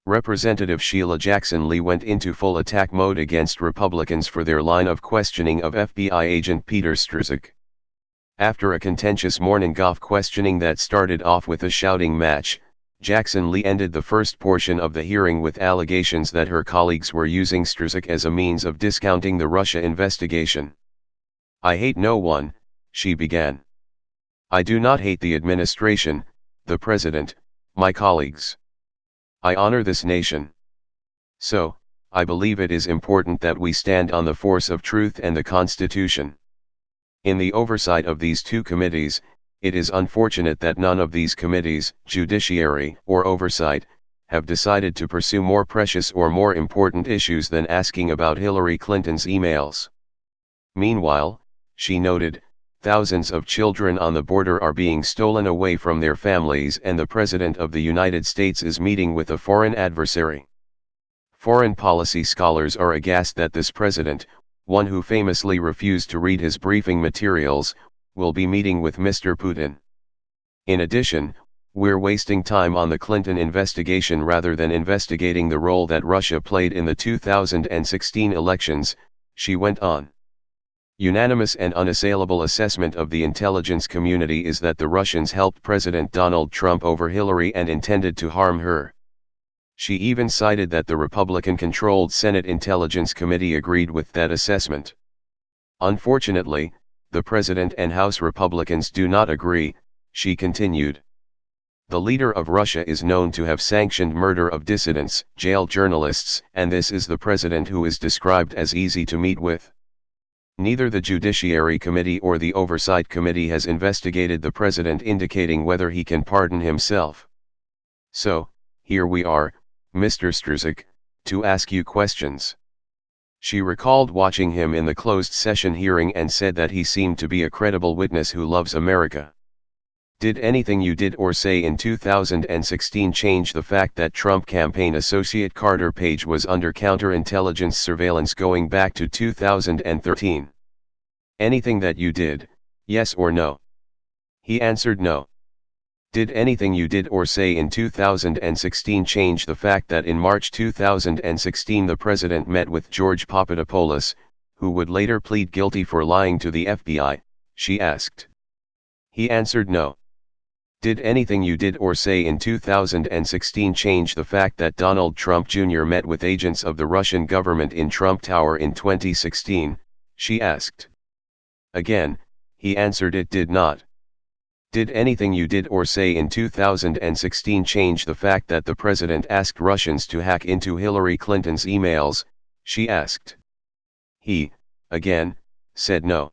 Representative Sheila Jackson Lee went into full attack mode against Republicans for their line of questioning of FBI agent Peter Strzok. After a contentious morning golf questioning that started off with a shouting match, Jackson Lee ended the first portion of the hearing with allegations that her colleagues were using Strzok as a means of discounting the Russia investigation. "I hate no one," she began. "I do not hate the administration, the president, my colleagues. I honor this nation. So, I believe it is important that we stand on the force of truth and the Constitution. In the oversight of these two committees, it is unfortunate that none of these committees, Judiciary or Oversight, have decided to pursue more precious or more important issues than asking about Hillary Clinton's emails. Meanwhile," she noted, "thousands of children on the border are being stolen away from their families and the President of the United States is meeting with a foreign adversary." Foreign policy scholars are aghast that this president, one who famously refused to read his briefing materials, will be meeting with Mr. Putin. In addition, "We're wasting time on the Clinton investigation rather than investigating the role that Russia played in the 2016 elections," she went on. "Unanimous and unassailable assessment of the intelligence community is that the Russians helped President Donald Trump over Hillary and intended to harm her." She even cited that the Republican-controlled Senate Intelligence Committee agreed with that assessment. "Unfortunately, the President and House Republicans do not agree," she continued. "The leader of Russia is known to have sanctioned murder of dissidents, jailed journalists, and this is the president who is described as easy to meet with. Neither the Judiciary Committee or the Oversight Committee has investigated the president, indicating whether he can pardon himself. So, here we are, Mr. Strzok, to ask you questions." She recalled watching him in the closed session hearing and said that he seemed to be a credible witness who loves America. "Did anything you did or say in 2016 change the fact that Trump campaign associate Carter Page was under counterintelligence surveillance going back to 2013? Anything that you did, yes or no?" He answered no. "Did anything you did or say in 2016 change the fact that in March 2016 the president met with George Papadopoulos, who would later plead guilty for lying to the FBI?" she asked. He answered no. "Did anything you did or say in 2016 change the fact that Donald Trump Jr. met with agents of the Russian government in Trump Tower in 2016, she asked. Again, he answered it did not. "Did anything you did or say in 2016 change the fact that the president asked Russians to hack into Hillary Clinton's emails, she asked. He, again, said no.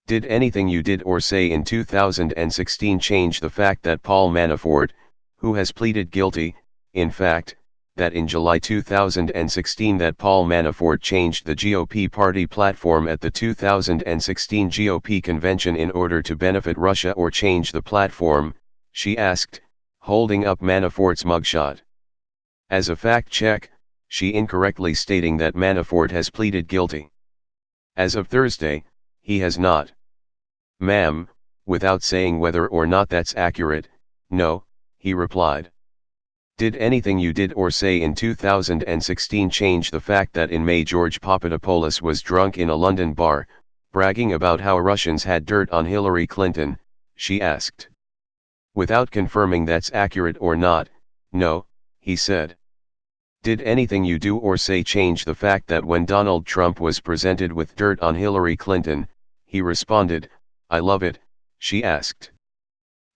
"Did anything you did or say in 2016 change the fact that Paul Manafort, who has pleaded guilty, in fact, that in July 2016 that Paul Manafort changed the GOP party platform at the 2016 GOP convention in order to benefit Russia or change the platform?" she asked, holding up Manafort's mugshot. As a fact check, she incorrectly stating that Manafort has pleaded guilty. As of Thursday, he has not. "Ma'am," without saying whether or not that's accurate, "no," he replied. "Did anything you did or say in 2016 change the fact that in May George Papadopoulos was drunk in a London bar, bragging about how Russians had dirt on Hillary Clinton?" she asked. Without confirming that's accurate or not, "No," he said. "Did anything you do or say change the fact that when Donald Trump was presented with dirt on Hillary Clinton, he responded, 'I love it,'" she asked.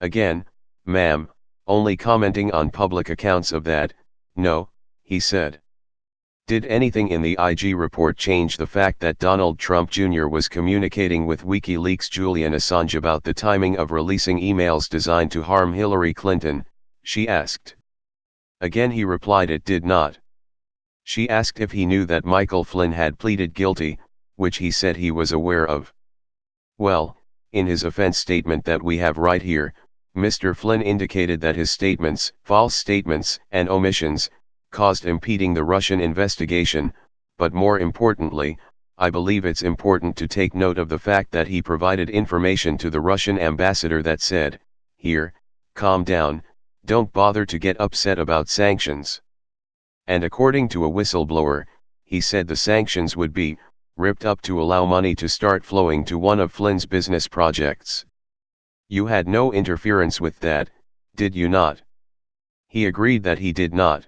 Again, "Ma'am, only commenting on public accounts of that, no," he said. "Did anything in the IG report change the fact that Donald Trump Jr. was communicating with WikiLeaks' Julian Assange about the timing of releasing emails designed to harm Hillary Clinton?" she asked. Again he replied it did not. She asked if he knew that Michael Flynn had pleaded guilty, which he said he was aware of. Well, in his offense statement that we have right here, Mr. Flynn indicated that his statements, false statements, and omissions, caused impeding the Russian investigation, but more importantly, I believe it's important to take note of the fact that he provided information to the Russian ambassador that said, "Here, calm down, don't bother to get upset about sanctions. And according to a whistleblower, he said the sanctions would be ripped up to allow money to start flowing to one of Flynn's business projects. You had no interference with that, did you not? He agreed that he did not.